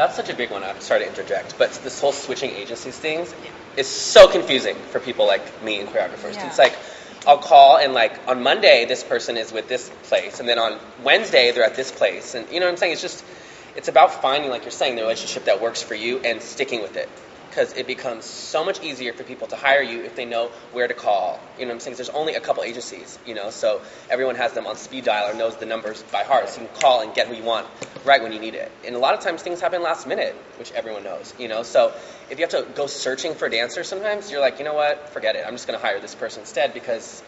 That's such a big one. I'm sorry to interject, but this whole switching agencies things is so confusing for people like me and choreographers. Yeah. It's like, I'll call and like on Monday this person is with this place, and then on Wednesday they're at this place, and you know what I'm saying? It's about finding, like you're saying, the relationship that works for you and sticking with it. Because it becomes so much easier for people to hire you if they know where to call. You know what I'm saying? 'Cause there's only a couple agencies, you know, so everyone has them on speed dial or knows the numbers by heart. So you can call and get who you want right when you need it. And a lot of times things happen last minute, which everyone knows, you know. So if you have to go searching for dancers sometimes, you're like, you know what, forget it. I'm just going to hire this person instead, because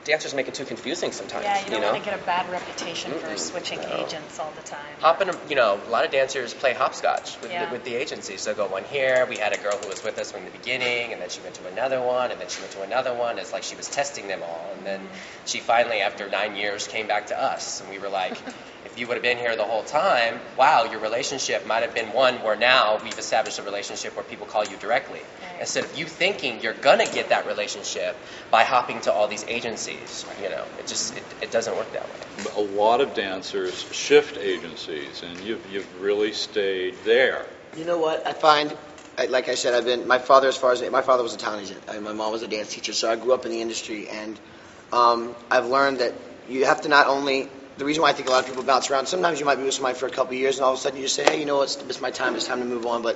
dancers make it too confusing sometimes. Yeah, you don't want to get a bad reputation for switching agents all the time. A lot of dancers play hopscotch with the agencies. They'll go one here. We had a girl who was with us from the beginning, and then she went to another one, and then she went to another one. It's like she was testing them all. And then she finally, after 9 years, came back to us. And we were like, if you would have been here the whole time, wow, your relationship might have been one where now we've established a relationship where people call you directly. Right. Instead of you thinking you're going to get that relationship by hopping to all these agencies. You know, it doesn't work that way. A lot of dancers shift agencies, and you've really stayed there. You know what? I find, like I said, my father was a talent agent. My mom was a dance teacher, so I grew up in the industry, and I've learned that you have to not only. The reason why I think a lot of people bounce around, sometimes you might be with somebody for a couple of years, and all of a sudden you just say, hey, you know what, it's my time, it's time to move on. But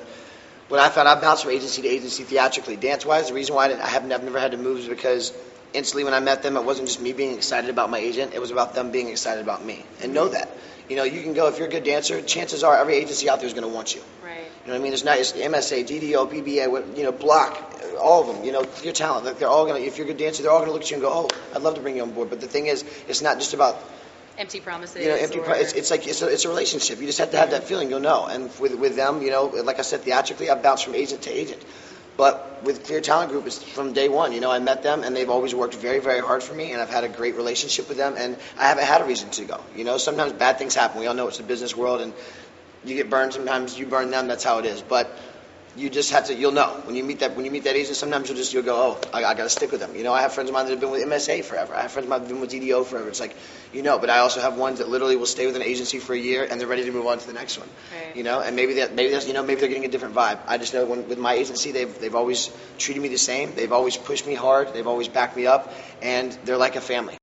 what I found, I bounced from agency to agency theatrically. Dance-wise, the reason why I've never had to move is because instantly when I met them, it wasn't just me being excited about my agent, it was about them being excited about me. And know that. You know, you can go, if you're a good dancer, chances are every agency out there is going to want you. Right. You know what I mean? It's MSA, GDO, PBA, you know, Block, all of them, you know, your talent. Like they're all going to, if you're a good dancer, they're all going to look at you and go, oh, I'd love to bring you on board. But the thing is, it's not just about empty promises. You know, it's a relationship. You just have to have that feeling. You'll know. And with them, you know, like I said, theatrically, I've bounced from agent to agent. But with Clear Talent Group, it's from day one. You know, I met them, and they've always worked very, very hard for me, and I've had a great relationship with them, and I haven't had a reason to go. You know, sometimes bad things happen. We all know it's a business world, and you get burned. Sometimes you burn them. That's how it is. But you just have to. You'll know when you meet that agent. Sometimes you'll go, oh, I got to stick with them. You know, I have friends of mine that have been with MSA forever. I have friends of mine that have been with DDO forever. It's like, you know, but I also have ones that literally will stay with an agency for a year and they're ready to move on to the next one. Right. You know, and maybe they're getting a different vibe. I just know with my agency, they've always treated me the same. They've always pushed me hard. They've always backed me up, and they're like a family.